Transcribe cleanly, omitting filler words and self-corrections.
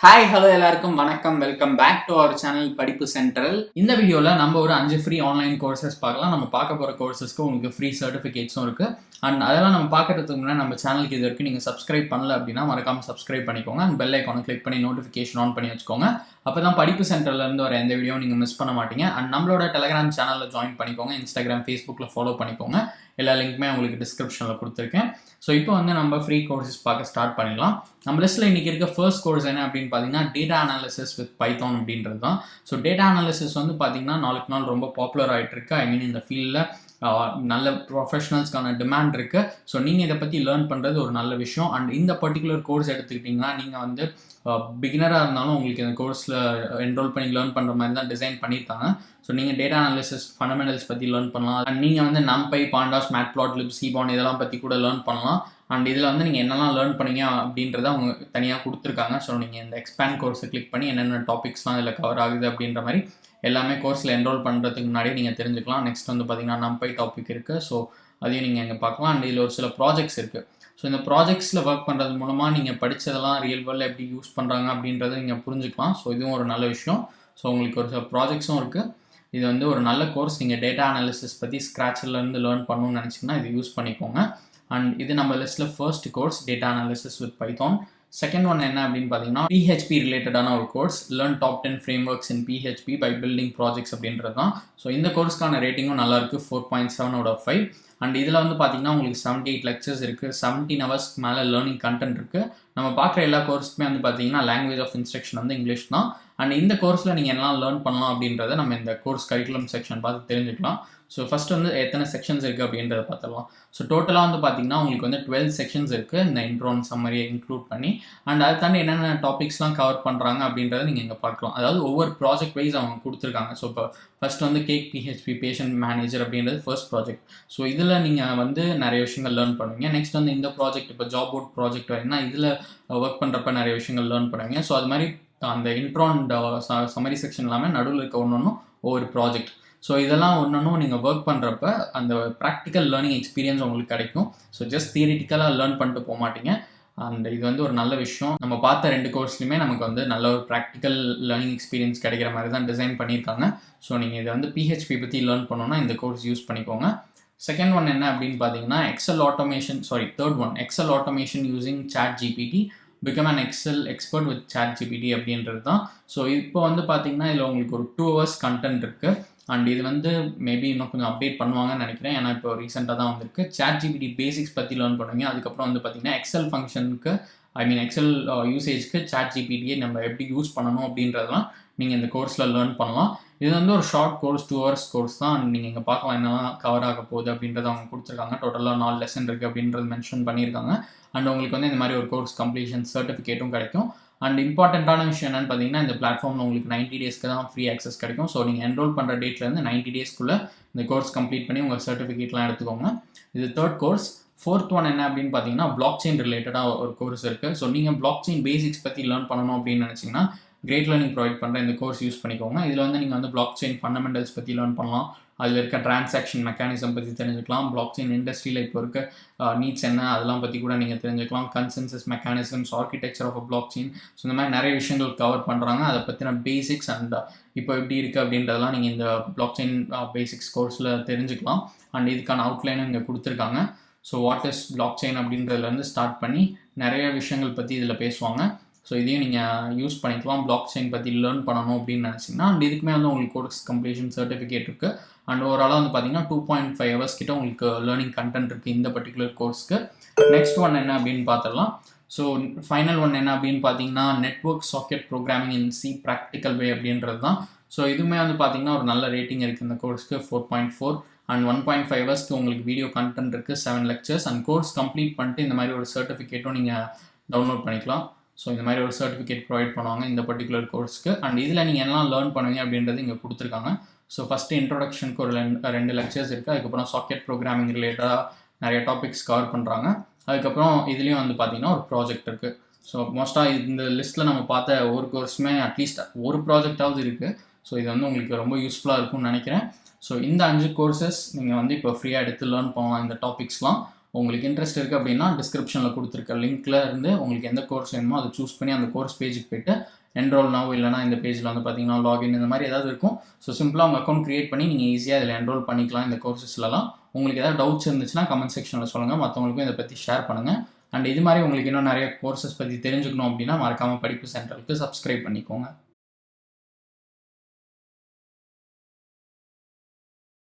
Hi hello எல்லாருக்கும் வணக்கம். Welcome back to our channel Padippu Central. இந்த வீடியோவில் நம்ம ஒரு 5 ஃப்ரீ ஆன்லைன் கோர்சஸ் பார்க்கலாம். நம்ம பார்க்க போகிற கோர்சஸ்க்கு உங்களுக்கு ஃப்ரீ சர்டிஃபிகேட்ஸும் இருக்குது. அண்ட் அதெல்லாம் நம்ம பார்க்கறதுக்கு முன்னாடி நம்ம சேனலுக்கு இது வரைக்கும் நீங்கள் சப்ஸ்கிரைப் பண்ணல அப்படின்னா மறக்காமல் சப்ஸ்கிரைப் பண்ணிக்கோங்க. அண்ட் பெல் ஐக்கானை கிளிக் பண்ணி நோட்டிஃபிகேஷன் ஆன் பண்ணி வச்சுக்கோங்க. அப்போ தான் படிப்பு சென்டர்லேருந்து வர எந்த வீடியோ நீங்கள் மிஸ் பண்ண மாட்டீங்க. அண்ட் நம்மளோட டெலகிராம் சேனலில் ஜாயின் பண்ணிக்கோங்க. இன்ஸ்டாகிராம், ஃபேஸ்புக்கில் ஃபாலோ பண்ணிக்கோங்க. எல்லா லிங்க்குமே உங்களுக்கு டிஸ்கிரிப்ஷனில் கொடுத்துருக்கேன். ஸோ இப்போ வந்து நம்ம ஃப்ரீ கோர்சஸ் பார்க்க ஸ்டார்ட் பண்ணிடலாம். நம்ம லிஸ்ட்டில் இன்றைக்கி இருக்க ஃபர்ஸ்ட் கோர்ஸ் என்ன அப்படின்னு பார்த்தீங்கன்னா டேட்டா அனாலிசிஸ் வித் பைத்தான் அப்படின்றது தான். ஸோ டேட்டா அனாலிசிஸ் வந்து பார்த்தீங்கன்னா நாளுக்கு நாள் ரொம்ப பாப்புலர் ஆகிட்டு இருக்கு. ஐ மீன் இந்த ஃபீல்டில் நல்ல ப்ரொஃபஷனல்ஸ்க்கான டிமாண்ட் இருக்குது. ஸோ நீங்கள் இதை பற்றி லேர்ன் பண்ணுறது ஒரு நல்ல விஷயம். அண்ட் இந்த பர்டிகுலர் கோர்ஸ் எடுத்துக்கிட்டிங்கன்னா நீங்கள் வந்து பிகினராக இருந்தாலும் உங்களுக்கு இந்த கோர்ஸில் என்ரோல் பண்ணி லேர்ன் பண்ணுற மாதிரி தான் டிசைன் பண்ணியிருக்காங்க. ஸோ நீங்கள் டேட்டா அனாலிசிஸ் ஃபண்டமெண்டல்ஸ் பற்றி லேர்ன் பண்ணலாம். அண்ட் நீங்கள் வந்து நம்பை, பாண்டாஸ், மேட்ப்ளாட்லிப், சீபான் இதெல்லாம் பற்றி கூட லேர்ன் பண்ணலாம். அண்ட் இதில் வந்து நீங்கள் என்னெல்லாம் லேர்ன் பண்ணீங்க அப்படின்றத அவங்க தனியாக கொடுத்துருக்காங்க. ஸோ நீங்கள் இந்த எக்ஸ்பேண்ட் கோர்ஸை கிளிக் பண்ணி என்னென்ன டாபிக்ஸ்லாம் இதில் கவர் ஆகுது அப்படின்ற மாதிரி எல்லாமே கோர்ஸில் என்ரோல் பண்ணுறதுக்கு முன்னாடியே நீங்கள் தெரிஞ்சுக்கலாம். நெக்ஸ்ட் வந்து பார்த்தீங்கன்னா நம்பை டாபிக் இருக்குது. ஸோ அதையும் நீங்கள் இங்கே பார்க்கலாம். அண்ட் இதில் ஒரு சில ப்ராஜெக்ட்ஸ் இருக்குது. ஸோ இந்த ப்ராஜெக்ட்ஸில் ஒர்க் பண்ணுறது மூலமாக நீங்கள் படித்ததெல்லாம் ரியல் வேர்ல்டில் எப்படி யூஸ் பண்ணுறாங்க அப்படின்றத நீங்கள் புரிஞ்சுக்கலாம். ஸோ இதுவும் ஒரு நல்ல விஷயம். ஸோ உங்களுக்கு ஒரு சில ப்ராஜெக்ட்ஸும் இருக்குது. இது வந்து ஒரு நல்ல கோர்ஸ். நீங்கள் டேட்டா அனாலிசிஸ் பற்றி ஸ்க்ராட்சிலேருந்து லேர்ன் பண்ணணும்னு நினச்சிங்கன்னா இது யூஸ் பண்ணிக்கோங்க. அண்ட் இது நம்ம லிஸ்ட்டில் first course data analysis with Python. Second one என்ன அப்படின்னு பார்த்தீங்கன்னா பிஹெச்பி ரிலேட்டடான ஒரு course, learn top 10 frameworks in PHP by building projects அப்படின்றது தான். ஸோ இந்த கோர்ஸ்க்கான ரேட்டிங்கும் நல்லாயிருக்கு, 4.7 out of 5. அண்ட் இதில் வந்து பார்த்தீங்கன்னா உங்களுக்கு 78 லெக்சர்ஸ் இருக்குது, 17 ஹவர்ஸ்க்கு மேலே லேர்னிங் கண்டென்ட் இருக்குது. நம்ம பார்க்குற எல்லா கோர்ஸுக்குமே வந்து பார்த்தீங்கன்னா லாங்குவேஜ் ஆஃப் இன்ஸ்ட்ரக்ஷன் வந்து இங்கிலீஷ் தான். அண்ட் இந்த கோர்ஸில் நீங்கள் எல்லாம் லேர்ன் பண்ணலாம் அப்படின்றத நம்ம இந்த கோர்ஸ் கரிக்குலம் செக்ஷன் பார்த்து தெரிஞ்சுக்கலாம். ஸோ ஃபஸ்ட் வந்து எத்தனை செக்ஷன்ஸ் இருக்குது அப்படின்றத பார்த்துடலாம். ஸோ டோட்டலாக வந்து பார்த்தீங்கன்னா உங்களுக்கு வந்து 12 செக்ஷன்ஸ் இருக்குது இந்த இன்ட்ரோன் சம்மரியை இன்க்ளூட் பண்ணி. அண்ட் அதை தாண்டி என்னென்ன டாபிக்ஸ்லாம் கவர் பண்ணுறாங்க அப்படின்றத நீங்கள் இங்கே பார்க்கலாம். அதாவது ஒவ்வொரு ப்ராஜெக்ட் வைஸ் அவங்க கொடுத்துருக்காங்க. ஸோ இப்போ ஃபஸ்ட் வந்து கேக் பிஹெச்பி பேஷண்ட் மேனேஜர் அப்படின்றது ஃபர்ஸ்ட் ப்ராஜெக்ட். ஸோ இதில் நீங்கள் வந்து நிறைய விஷயங்கள் லேர்ன் பண்ணுவீங்க. நெக்ஸ்ட் வந்து இந்த ப்ராஜெக்ட் இப்போ ஜாப் போர்ட் ப்ராஜெக்ட் வரீங்கன்னா இதில் ஒர்க் பண்ணுறப்ப நிறைய விஷயங்கள் லேர்ன் பண்ணுவீங்க. ஸோ அது மாதிரி அந்த இன்ட்ரோன் சம்மரி செக்ஷன் இல்லாமல் நடுவில் இருக்க ஒன்றும் ஒவ்வொரு ப்ராஜெக்ட். ஸோ இதெல்லாம் ஒன்றும் நீங்கள் ஒர்க் பண்ணுறப்ப அந்த ப்ராக்டிக்கல் லேர்னிங் எக்ஸ்பீரியன்ஸ் உங்களுக்கு கிடைக்கும். ஸோ ஜஸ்ட் தியரிட்டிக்கலாக லேர்ன் பண்ணிட்டு போக மாட்டீங்க. அண்ட் இது வந்து ஒரு நல்ல விஷயம். நம்ம பார்த்த 2 கோர்ஸ்லையுமே நமக்கு வந்து நல்ல ஒரு ப்ராக்டிக்கல் லேர்னிங் எக்ஸ்பீரியன்ஸ் கிடைக்கிற மாதிரி தான் டிசைன் பண்ணியிருக்காங்க. ஸோ நீங்கள் இதை வந்து பிஹெச்பி பற்றி லேர்ன் பண்ணணும்னா இந்த கோர்ஸ் யூஸ் பண்ணிக்கோங்க. செகண்ட் ஒன் என்ன அப்படின்னு பார்த்தீங்கன்னா third one Excel automation using ChatGPT become an Excel expert with ChatGPT அப்படின்றது தான். ஸோ இப்போ வந்து பார்த்தீங்கன்னா இதில் உங்களுக்கு ஒரு 2 hours கண்டென்ட் இருக்குது. அண்ட் இது வந்து மேபி இன்னும் கொஞ்சம் அப்டேட் பண்ணுவாங்கன்னு நினைக்கிறேன். ஏன்னா இப்போ ரீசெண்டாக தான் வந்திருக்கு. சாட் ஜிபிடி பேசிக்ஸ் பற்றி லேர்ன் பண்ணுவீங்க. அதுக்கப்புறம் வந்து பார்த்தீங்கன்னா எக்ஸல் ஃபங்க்ஷனுக்கு எக்ஸல் யூசேஜ்க்கு சாட் ஜிபிடியை நம்ம எப்படி யூஸ் பண்ணணும் அப்படின்றதெல்லாம் நீங்கள் இந்த கோர்ஸில் லேர்ன் பண்ணலாம். இது வந்து ஒரு ஷார்ட் கோர்ஸ், 2 hours கோர்ஸ் தான். நீங்கள் இங்கே பார்க்கலாம் என்னெல்லாம் கவர் ஆக போகுது அப்படின்றத அவங்க கொடுத்துருக்காங்க. டோட்டலாக 4 லெசன் இருக்குது அப்படின்றது மென்ஷன் பண்ணியிருக்காங்க. அண்ட் உங்களுக்கு வந்து இந்த மாதிரி ஒரு கோர்ஸ் கம்ப்ளீஷன் சர்டிஃபிகேட்டும் கிடைக்கும். அண்ட் இம்பார்ட்டண்ட்டான விஷயம் என்னென்னு பார்த்தீங்கன்னா இந்த பிளாட்ஃபார்மில் உங்களுக்கு 90 டேஸ்க்கு தான் ஃப்ரீ ஆக்சஸ் கிடைக்கும். ஸோ நீங்கள் என்ரோல் பண்ணுற டேட்லேருந்து 90 டேஸ்க்குள்ளே இந்த கோர்ஸ் கம்ப்ளீட் பண்ணி உங்கள் சர்டிஃபிகேட்லாம் எடுத்துக்கோங்க. இது தேர்ட் கோர்ஸ். ஃபோர்த் ஒன் என்ன அப்படின்னு பார்த்தீங்கன்னா பிளாக் செயின் ரிலேட்டடாக ஒரு கோர்ஸ் இருக்குது. ஸோ நீங்கள் பிளாக் செயின் பேசிக்ஸ் பற்றி லேர்ன் பண்ணணும் அப்படின்னு நினச்சிங்கன்னா கிரேட் லேர்னிங் ப்ரொவைட் பண்ணுற இந்த கோர்ஸ் யூஸ் பண்ணிக்கோங்க. இதில் வந்து நீங்கள் வந்து பிளாக் செயின் ஃபண்டமெண்டல்ஸ் பற்றி லேர்ன் பண்ணலாம். அதில் இருக்க டிரான்சாக்ஷன் மெக்கானிசம் பற்றி தெரிஞ்சுக்கலாம். பிளாக் செயின் இண்டஸ்ட்ரியில் இப்போ இருக்க நீட்ஸ் என்ன அதெல்லாம் பற்றி கூட நீங்கள் தெரிஞ்சுக்கலாம். Consensus mechanisms, architecture of blockchain, so இந்த மாதிரி நிறைய விஷயங்கள் கவர் பண்ணுறாங்க. அதை பற்றின பேசிக்ஸ் அண்ட் இப்போ எப்படி இருக்குது அப்படின்றதெல்லாம் நீங்கள் இந்த பிளாக் செயின் பேசிக்ஸ் கோர்ஸில் தெரிஞ்சுக்கலாம். அண்ட் இதுக்கான அவுட்லைனும் இங்கே கொடுத்துருக்காங்க. So what is blockchain அப்படின்றதுலேருந்து ஸ்டார்ட் பண்ணி நிறைய விஷயங்கள் பற்றி இதில் பேசுவாங்க. ஸோ இதையும் நீங்கள் யூஸ் பண்ணிக்கலாம் பிளாக் செயின் பற்றி லேர்ன் பண்ணணும் அப்படின்னு நினச்சிங்கன்னா. அண்ட் இதுக்குமே வந்து உங்களுக்கு கோர்ஸ் கம்ப்ளீஷன் சர்டிஃபிகேட் இருக்குது. அண்ட் ஓவராலாக வந்து பார்த்தீங்கன்னா 2.5 hours கிட்ட உங்களுக்கு லேர்னிங் கண்டென்ட் இருக்குது இந்த பர்டிகுலர் கோர்ஸ்க்கு. நெக்ஸ்ட் ஒன் என்ன அப்படின்னு பார்த்துடலாம். ஸோ ஃபைனல் ஒன் என்ன அப்படின்னு பார்த்தீங்கன்னா network socket programming in C practical way அப்படின்றது தான். ஸோ இதுவுமே வந்து பார்த்தீங்கன்னா ஒரு நல்ல ரேட்டிங் இருக்குது இந்த கோர்ஸ்க்கு, 4.4. அண்ட் 1.5 hours உங்களுக்கு வீடியோ கண்டென்ட் இருக்குது, 7 lectures. அண்ட் கோர்ஸ் கம்ப்ளீட் பண்ணிட்டு இந்த மாதிரி ஒரு சர்டிஃபிகேட்டும் நீங்கள் டவுன்லோட் பண்ணிக்கலாம். ஸோ இந்த மாதிரி ஒரு சர்டிஃபிகேட் ப்ரொவைட் பண்ணுவாங்க இந்த பர்டிகுலர் கோர்ஸ்க்கு. அண்ட் இதில் நீங்கள் எல்லாம் லேர்ன் பண்ணுவீங்க அப்படின்றது இங்கே கொடுத்துருக்காங்க. ஸோ ஃபஸ்ட்டு இன்ட்ரோடக்ஷனுக்கு ஒரு 2 lectures இருக்குது. அதுக்கப்புறம் சாக்கெட் ப்ரோக்ராமிங் ரிலேட்டடாக நிறைய டாபிக்ஸ் கவர் பண்ணுறாங்க. அதுக்கப்புறம் இதுலேயும் வந்து பார்த்தீங்கன்னா ஒரு ப்ராஜெக்ட் இருக்குது. ஸோ மோஸ்ட்டாக இந்த லிஸ்ட்டில் நம்ம பார்த்த ஒரு கோர்ஸுமே அட்லீஸ்ட் ஒரு ப்ராஜெக்டாவது இருக்குது. ஸோ இது வந்து உங்களுக்கு ரொம்ப யூஸ்ஃபுல்லாக இருக்கும்னு நினைக்கிறேன். ஸோ இந்த 5 கோர்சஸ் நீங்கள் வந்து இப்போ ஃப்ரீயாக எடுத்து லேர்ன் பண்ணலாம் இந்த டாபிக்ஸ்லாம். உங்களுக்கு இன்ட்ரெஸ்ட் இருக்குது அப்படின்னா டிஸ்கிரிப்ஷனில் கொடுத்துருக்க லிங்க்ல இருந்து உங்களுக்கு எந்த கோர்ஸ் வேணுமோ அதை சூஸ் பண்ணி அந்த கோர்ஸ் பேஜுக்கு போய்ட்டு என்ரோல் now இல்லைனா இந்த பேஜில் வந்து பார்த்தீங்கன்னா லாகின் இந்த மாதிரி ஏதாவது இருக்கும். ஸோ சிம்பிளாக உங்கள் அக்கௌண்ட் க்ரியேட் பண்ணி நீங்கள் ஈஸியாக இதில் என்ரோல் பண்ணிக்கலாம் இந்த கோர்சஸ்லாம். உங்களுக்கு ஏதாவது டவுட்ஸ் இருந்துச்சுன்னா கமெண்ட் செக்ஷனில் சொல்லுங்கள், மற்றவங்களுக்கும் இதை பற்றி ஷேர் பண்ணுங்கள். அண்ட் இது மாதிரி உங்களுக்கு இன்னும் நிறைய கோர்சஸ் பற்றி தெரிஞ்சுக்கணும் அப்படின்னா மறக்காமல் படிப்பு சென்டருக்கு சப்ஸ்கிரைப் பண்ணிக்கோங்க.